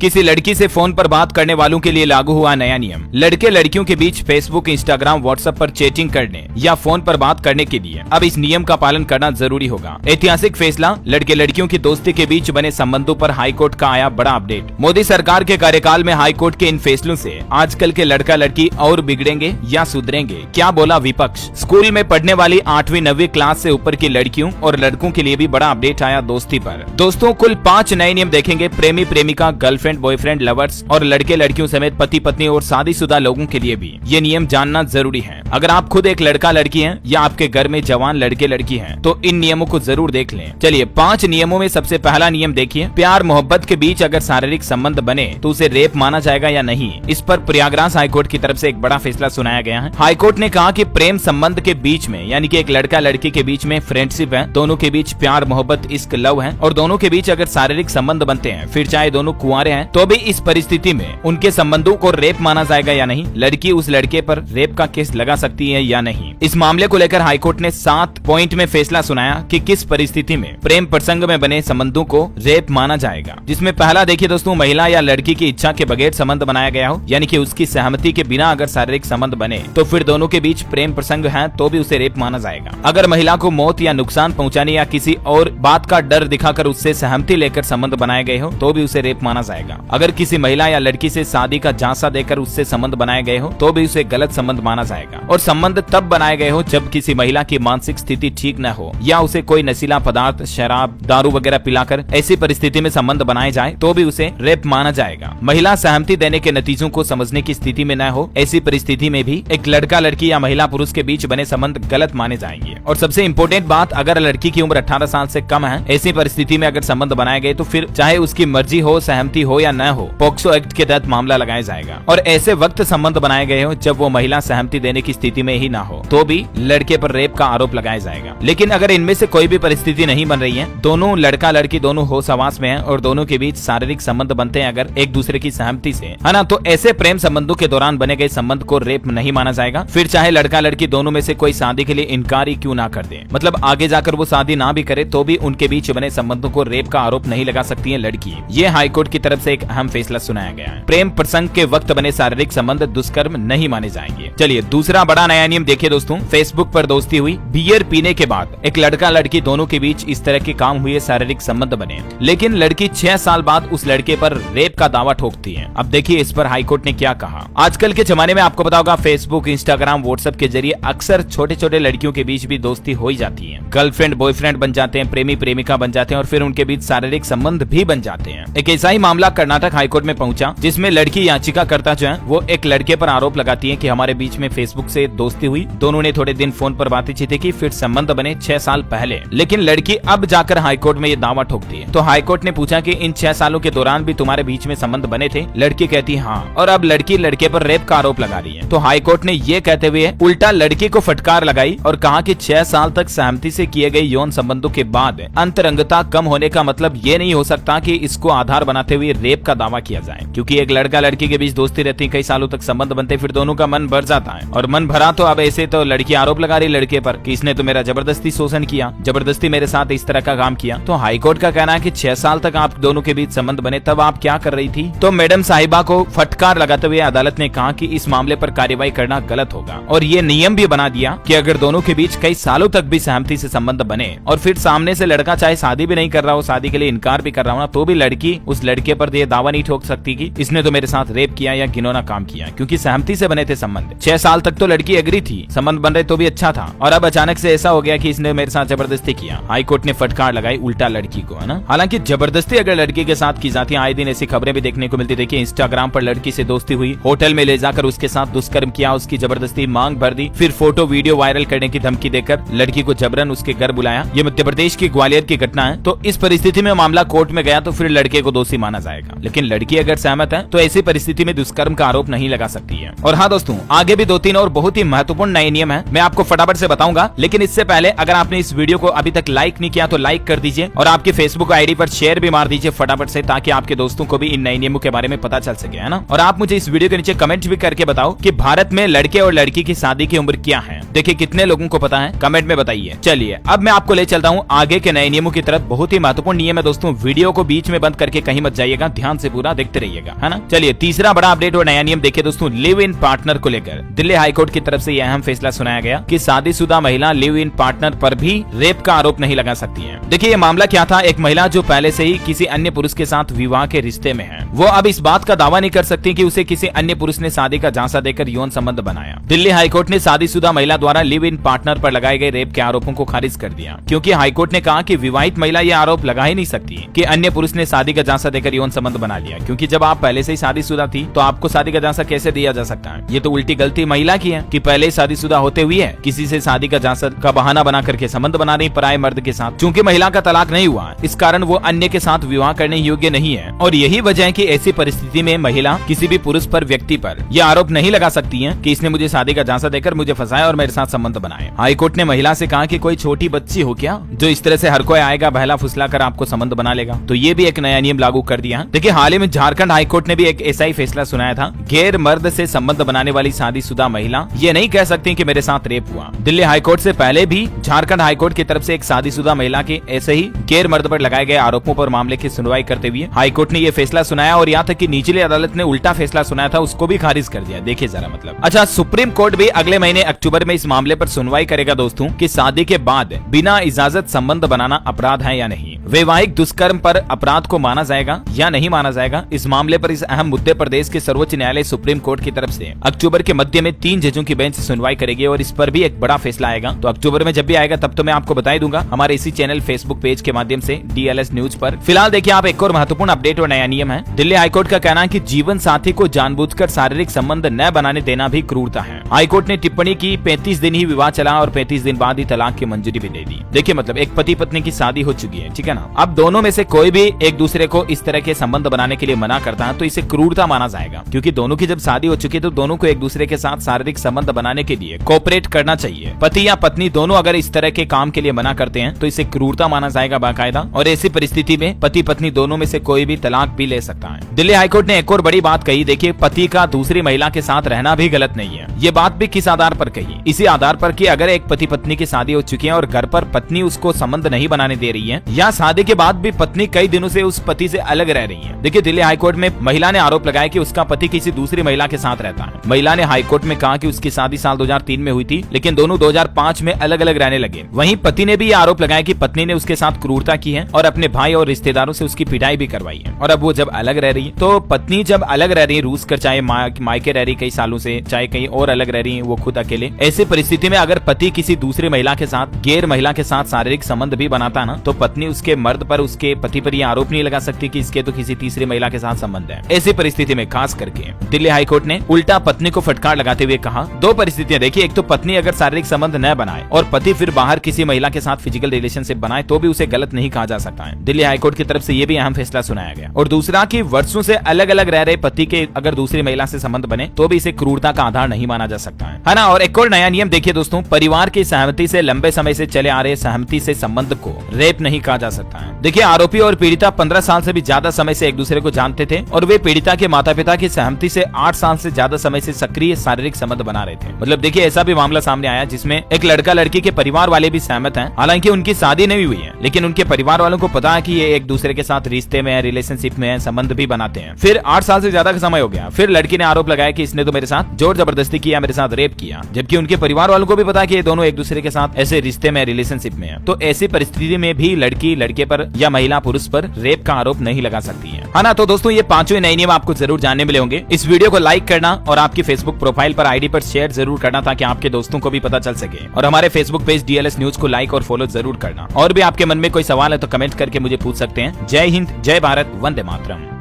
किसी लड़की से फोन पर बात करने वालों के लिए लागू हुआ नया नियम। लड़के लड़कियों के बीच फेसबुक, इंस्टाग्राम, व्हाट्सएप पर चैटिंग करने या फोन पर बात करने के लिए अब इस नियम का पालन करना जरूरी होगा। ऐतिहासिक फैसला, लड़के लड़कियों की दोस्ती के बीच बने संबंधों पर हाईकोर्ट का आया बड़ा अपडेट। मोदी सरकार के कार्यकाल में हाईकोर्ट के इन फैसलों से आजकल के लड़का लड़की और बिगड़ेंगे या सुधरेंगे, क्या बोला विपक्ष। स्कूल में पढ़ने वाली 8वीं 9वीं क्लास से ऊपर की लड़कियों और लड़कों के लिए भी बड़ा अपडेट आया दोस्ती पर। दोस्तों, कुल 5 नए नियम देखेंगे प्रेमी प्रेमिका, गर्लफ्रेंड बॉयफ्रेंड, लवर्स और लड़के लड़कियों समेत पति पत्नी और शादीशुदा लोगों के लिए भी ये नियम जानना जरूरी है। अगर आप खुद एक लड़का लड़की हैं या आपके घर में जवान लड़के लड़की हैं तो इन नियमों को जरूर देख लें। चलिए 5 नियमों में सबसे पहला नियम देखिए। प्यार मोहब्बत के बीच अगर शारीरिक संबंध बने तो उसे रेप माना जाएगा या नहीं। इस पर प्रयागराज हाईकोर्ट की तरफ से एक बड़ा फैसला सुनाया गया है। हाईकोर्ट ने कहा कि प्रेम संबंध के बीच में यानी कि एक लड़का लड़की के बीच में फ्रेंडशिप है, दोनों के बीच प्यार मोहब्बत इश्क लव है और दोनों के बीच अगर शारीरिक संबंध बनते हैं, फिर चाहे दोनों कुंवारे हैं, तो भी इस परिस्थिति में उनके संबंधों को रेप माना जाएगा या नहीं। लड़की उस लड़के पर रेप का केस लगा सकती है या नहीं। इस मामले को लेकर हाईकोर्ट ने 7 पॉइंट में फैसला सुनाया कि किस परिस्थिति में प्रेम प्रसंग में बने संबंधों को रेप माना जाएगा। जिसमें पहला देखिए दोस्तों, महिला या लड़की की इच्छा के बगैर संबंध बनाया गया हो, यानी कि उसकी सहमति के बिना अगर शारीरिक संबंध बने तो फिर दोनों के बीच प्रेम प्रसंग है तो भी उसे रेप माना जाएगा। अगर महिला को मौत या नुकसान पहुंचाने या किसी और बात का डर दिखाकर उससे सहमति लेकर संबंध बनाए गए हो तो भी उसे रेप माना जाएगा। अगर किसी महिला या लड़की से शादी का झांसा देकर उससे संबंध बनाए गए हो तो भी उसे गलत संबंध माना जाएगा। और संबंध तब बनाए गए हो जब किसी महिला की मानसिक स्थिति ठीक न हो या उसे कोई नशीला पदार्थ, शराब, दारू वगैरह पिलाकर ऐसी परिस्थिति में संबंध बनाए जाए तो भी उसे रेप माना जाएगा। महिला सहमति देने के नतीजों को समझने की स्थिति में न हो, ऐसी परिस्थिति में भी एक लड़का लड़की या महिला पुरुष के बीच बने संबंध गलत माने जाएंगे। और सबसे इम्पोर्टेंट बात, अगर लड़की की उम्र 18 साल से कम है, ऐसी परिस्थिति में अगर संबंध बनाए गए तो फिर चाहे उसकी मर्जी हो, सहमति हो या न हो, पॉक्सो एक्ट के तहत मामला लगाया जाएगा। और ऐसे वक्त संबंध बनाए गए हो जब वो महिला सहमति देने की स्थिति में ही ना हो तो भी लड़के पर रेप का आरोप लगाया जाएगा। लेकिन अगर इनमें से कोई भी परिस्थिति नहीं बन रही है, दोनों लड़का लड़की दोनों होश हवास में है और दोनों के बीच शारीरिक संबंध बनते हैं अगर एक दूसरे की सहमति से, है ना, तो ऐसे प्रेम संबंधों के दौरान बने गए संबंध को रेप नहीं माना जाएगा। फिर चाहे लड़का लड़की दोनों में से कोई शादी के लिए इनकार ही क्यों ना कर दे, मतलब आगे जाकर वो शादी ना भी करे तो भी उनके बीच बने संबंधों को रेप का आरोप नहीं लगा सकती है लड़की। ये हाईकोर्ट की तरफ से एक अहम फैसला सुनाया गया है। प्रेम प्रसंग के वक्त बने शारीरिक संबंध दुष्कर्म नहीं माने जाएंगे। चलिए दूसरा बड़ा नया नियम देखिए दोस्तों। फेसबुक पर दोस्ती हुई, बियर पीने के बाद एक लड़का लड़की दोनों के बीच इस तरह के काम हुए, शारीरिक संबंध बने, लेकिन लड़की 6 साल बाद उस लड़के पर रेप का दावा ठोकती है। अब देखिए इस पर हाईकोर्ट ने क्या कहा। आजकल के जमाने में आपको पता होगा फेसबुक, इंस्टाग्राम, व्हाट्सएप के जरिए अक्सर छोटे छोटे लड़कियों के बीच भी दोस्ती हो ही जाती है। गर्लफ्रेंड बॉयफ्रेंड बन जाते हैं, प्रेमी प्रेमिका बन जाते हैं और फिर उनके बीच शारीरिक संबंध भी बन जाते हैं। एक ऐसा ही मामला कर्नाटक हाईकोर्ट में पहुंचा जिसमें लड़की याचिकाकर्ता जो है वो एक लड़के पर आरोप लगाती है कि हमारे बीच में फेसबुक से दोस्ती हुई, दोनों ने थोड़े दिन फोन पर बातचीत की, फिर संबंध बने 6 साल पहले। लेकिन लड़की अब जाकर हाईकोर्ट में ये दावा ठोकती है। तो हाईकोर्ट ने पूछा कि इन 6 सालों के दौरान भी तुम्हारे बीच में संबंध बने थे? लड़की कहती हाँ, और अब लड़की लड़के पर रेप का आरोप लगा रही है। तो हाईकोर्ट ने ये कहते हुए उल्टा लड़की को फटकार लगाई और कहा कि 6 साल तक सहमति से किए गए यौन संबंधों के बाद अंतरंगता कम होने का मतलब ये नहीं हो सकता कि इसको आधार बनाते हुए रेप का दावा किया जाए, क्योंकि एक लड़का लड़की के बीच दोस्ती रहती है, कई सालों तक संबंध बनते, फिर दोनों का मन भर जाता है और मन भरा तो अब ऐसे तो लड़की आरोप लगा रही लड़के पर कि इसने तो मेरा जबरदस्ती शोषण किया, जबरदस्ती मेरे साथ इस तरह का काम किया। तो हाईकोर्ट का कहना है कि 6 साल तक आप दोनों के बीच संबंध बने, तब आप क्या कर रही थी? तो मैडम साहिबा को फटकार लगाते हुए अदालत ने कहा कि इस मामले पर कार्यवाही करना गलत होगा और ये नियम भी बना दिया कि अगर दोनों के बीच कई सालों तक भी सहमति से संबंध बने और फिर सामने से लड़का चाहे शादी भी नहीं कर रहा हो, शादी के लिए इनकार भी कर रहा हो ना, तो भी लड़की उस लड़के पर ये दावा नहीं ठोक सकती कि इसने तो मेरे साथ रेप किया या घिनौना काम किया, क्योंकि सहमति से बने थे संबंध। 6 साल तक तो लड़की एग्री थी, संबंध बन रहे तो भी अच्छा था, और अब अचानक से ऐसा हो गया कि इसने मेरे साथ जबरदस्ती किया। हाईकोर्ट ने फटकार लगाई उल्टा लड़की को, है ना। हालांकि जबरदस्ती अगर लड़की के साथ की जाती है, आए दिन ऐसी खबरें भी देखने को मिलती। देखिए इंस्टाग्राम पर लड़की से दोस्ती हुई, होटल में ले जाकर उसके साथ दुष्कर्म किया, उसकी जबरदस्ती मांग भर दी, फिर फोटो वीडियो वायरल करने की धमकी देकर लड़की को जबरन उसके घर बुलाया। ये मध्य प्रदेश की ग्वालियर की घटना है। तो इस परिस्थिति में मामला कोर्ट में गया तो फिर लड़के को दोषी माना जाएगा, लेकिन लड़की अगर सहमत है तो ऐसी परिस्थिति में दुष्कर्म का आरोप नहीं लगा सकती है। और हाँ दोस्तों, आगे भी 2-3 और बहुत ही महत्वपूर्ण नए नियम है, मैं आपको फटाफट से बताऊंगा। लेकिन इससे पहले अगर आपने इस वीडियो को अभी तक लाइक नहीं किया तो लाइक कर दीजिए और आपकी फेसबुक आईडी पर शेयर भी मार दीजिए फटाफट से, ताकि आपके दोस्तों को भी इन नए नियमों के बारे में पता चल सके, है ना। और आप मुझे इस वीडियो के नीचे कमेंट भी करके बताओ कि भारत में लड़के और लड़की की शादी की उम्र क्या है। देखिए कितने लोगों को पता है, कमेंट में बताइए। चलिए अब मैं आपको ले चलता हूँ आगे के नए नियमों की तरफ। बहुत ही महत्वपूर्ण नियम है दोस्तों, वीडियो को बीच में बंद करके कहीं मत जाइएगा, ध्यान से पूरा देखते रहिएगा, है ना। चलिए तीसरा बड़ा अपडेट और नया नियम देखिए दोस्तों, लिव इन पार्टनर को लेकर दिल्ली हाईकोर्ट की तरफ से यह अहम फैसला सुनाया गया कि शादीशुदा महिला लिव इन पार्टनर पर भी रेप का आरोप नहीं लगा सकती है। देखिए ये मामला क्या था, एक महिला जो पहले से ही किसी अन्य पुरुष के साथ विवाह के रिश्ते में है, वो अब इस बात का दावा नहीं कर सकती कि उसे किसी अन्य पुरुष ने शादी का झांसा देकर यौन संबंध बनाया। दिल्ली हाईकोर्ट ने शादीशुदा महिला द्वारा लिव इन पार्टनर पर लगाए गए रेप के आरोपों को खारिज कर दिया, क्योंकि हाईकोर्ट ने कहा कि विवाहित महिला ये आरोप लगा ही नहीं सकती कि अन्य पुरुष ने शादी का झांसा देकर यौन संबंध बना लिया, क्योंकि जब आप पहले से ही शादीशुदा थी तो आपको शादी का झांसा कैसे दिया जा सकता है। ये तो उल्टी गलती महिला की है कि पहले ही शादीशुदा होते हुए किसी से शादी का झांसा का बहाना बना करके संबंध बना रही पराये मर्द के साथ। चूंकि महिला का तलाक नहीं हुआ, इस कारण वो अन्य के साथ विवाह करने योग्य नहीं है, और यही वजह है कि ऐसी परिस्थिति में महिला किसी भी पुरुष पर, व्यक्ति पर यह आरोप नहीं लगा सकती है कि इसने मुझे शादी का झांसा देकर मुझे फंसाया और मेरे साथ संबंध बनाए। हाईकोर्ट ने महिला से कहा कि कोई छोटी बच्ची हो क्या जो इस तरह से हर कोई आएगा बहला फुसला कर आपको संबंध बना लेगा। तो ये भी एक नया नियम लागू कर दिया। देखिए हाल ही में झारखंड हाईकोर्ट ने भी एक ऐसा ही फैसला सुनाया था। गैर मर्द से संबंध बनाने वाली शादीशुदा महिला ये नहीं कह सकती कि मेरे साथ रेप हुआ। दिल्ली हाईकोर्ट से पहले भी झारखंड हाईकोर्ट की तरफ से एक शादीशुदा महिला के ऐसे ही गैर मर्द पर लगाए गए आरोपों पर मामले की सुनवाई करते हुए हाईकोर्ट ने ये फैसला सुनाया, और यहाँ तक कि निचली अदालत ने उल्टा फैसला सुनाया था उसको भी खारिज कर दिया। देखिए जरा मतलब। अच्छा, सुप्रीम कोर्ट भी अगले महीने अक्टूबर में इस मामले पर सुनवाई करेगा दोस्तों कि शादी के बाद बिना इजाजत संबंध बनाना अपराध है या नहीं। वैवाहिक दुष्कर्म पर अपराध को माना जाएगा या नहीं माना जाएगा। इस मामले पर, इस अहम मुद्दे पर देश के सर्वोच्च न्यायालय सुप्रीम कोर्ट की तरफ से अक्टूबर के मध्य में 3 जजों की बेंच सुनवाई करेगी, और इस पर भी एक बड़ा फैसला आएगा। तो अक्टूबर में जब भी आएगा तब तो मैं आपको बता ही दूंगा हमारे इसी चैनल फेसबुक पेज के माध्यम से DLS न्यूज पर। फिलहाल देखिए आप एक और महत्वपूर्ण अपडेट और नया नियम है। दिल्ली हाईकोर्ट का कहना है कि जीवन साथी को जानबूझकर शारीरिक संबंध न बनाने देना भी क्रूरता है। हाईकोर्ट ने टिप्पणी की 35 दिन ही विवाह चला और 35 दिन बाद ही तलाक की मंजूरी भी दे दी। देखिए मतलब एक पति पत्नी की शादी हो चुकी है, ठीक है ना। अब दोनों में से कोई भी एक दूसरे को इस तरह के संबंध बनाने के लिए मना करता है तो इसे क्रूरता माना जाएगा, क्योंकि दोनों की जब शादी हो चुकी है तो दोनों को एक दूसरे के साथ शारीरिक संबंध बनाने के लिए कोऑपरेट करना चाहिए। पति या पत्नी दोनों अगर इस तरह के काम के लिए मना करते हैं तो इसे क्रूरता माना जाएगा बाकायदा, और ऐसी परिस्थिति में पति पत्नी दोनों में से कोई भी तलाक भी ले सकता है। दिल्ली हाईकोर्ट ने एक और बड़ी बात कही। देखिए पति का दूसरी महिला के साथ रहना भी गलत नहीं है। ये बात भी किस आधार पर कही? इसी आधार पर कि अगर एक पति पत्नी की शादी हो चुकी है और घर पर पत्नी उसको संबंध नहीं बनाने दे रही है, या शादी के बाद भी पत्नी कई दिनों से उस पति से अलग रह रही है। देखिए दिल्ली हाईकोर्ट में महिला ने आरोप लगाया कि उसका पति किसी दूसरी महिला के साथ रहता है। महिला ने हाईकोर्ट में कहा कि उसकी शादी साल 2003 में हुई थी, लेकिन दोनों 2005 में अलग अलग रहने लगे। वहीं पति ने भी ये आरोप लगाया कि पत्नी ने उसके साथ क्रूरता की है और अपने भाई और रिश्तेदारों से उसकी पिटाई भी करवाई है। और अब वो जब अलग रह रही है, तो पत्नी जब अलग रह रही है रूस कर, चाहे मायके रह रही कई सालों से, चाहे कहीं और अलग रह रही है वो खुद अकेले, ऐसी परिस्थिति में अगर पति किसी दूसरी महिला के साथ, गैर महिला के साथ शारीरिक संबंध भी बनाता ना, तो पत्नी उसके मर्द पर, उसके पति पर यह आरोप नहीं लगा सकती कि इसके तो किसी तीसरी महिला के साथ संबंध है। ऐसी परिस्थिति में खास करके दिल्ली हाईकोर्ट ने उल्टा पत्नी को फटकार लगाते हुए कहा, दो परिस्थितियां देखिए, एक तो पत्नी अगर शारीरिक संबंध न बनाए और पति फिर बाहर किसी महिला के साथ फिजिकल रिलेशनशिप बनाए तो भी उसे गलत नहीं कहा जा सकता है। दिल्ली हाईकोर्ट की तरफ से ये भी अहम फैसला सुनाया गया। और दूसरा कि वर्षों से अलग अलग रह रहे पति के अगर दूसरी महिला से संबंध बने तो भी इसे क्रूरता का आधार नहीं माना जा सकता है ना। और एक और नया नियम देखिए दोस्तों, परिवार की सहमति से लंबे समय से चले आ रहे सहमति से संबंध को रेप नहीं कहा जा सकता है। देखिए आरोपी और पीड़िता 15 साल से भी ज्यादा समय से एक दूसरे को जानते थे और वे पीड़िता के माता पिता की सहमति से 8 साल से ज्यादा समय से सक्रिय शारीरिक संबंध बना रहे थे। मतलब देखिए ऐसा भी मामला सामने आया जिसमें एक लड़का लड़की के परिवार वाले भी सहमत हैं, हालांकि उनकी शादी नहीं हुई है, लेकिन उनके परिवार वालों को पता है कि ये एक दूसरे के साथ रिश्ते में है, रिलेशनशिप में है, संबंध भी बनाते हैं। फिर 8 साल से ज्यादा का समय हो गया, फिर लड़की ने आरोप लगाया कि इसने तो मेरे साथ जोर जबरदस्ती किया, मेरे साथ रेप किया, जबकि उनके परिवार वालों को भी पता कि ये दोनों एक दूसरे के साथ ऐसे रिश्ते में, रिलेशनशिप में है। तो ऐसी परिस्थिति में भी लड़की लड़के पर या महिला पुरुष पर रेप का आरोप नहीं लगा सकती है ना। तो दोस्तों ये 5वें नए नियम आपको जरूर जानने मिले होंगे। इस वीडियो को लाइक करना और आपकी फेसबुक प्रोफाइल पर आईडी पर शेयर जरूर करना ताकि आपके दोस्तों को भी पता चल सके, और हमारे फेसबुक पेज DLS न्यूज को लाइक और फॉलो जरूर करना। और भी आपके मन में कोई सवाल है तो कमेंट करके मुझे पूछ सकते हैं। जय हिंद, जय भारत, वंदे मातरम।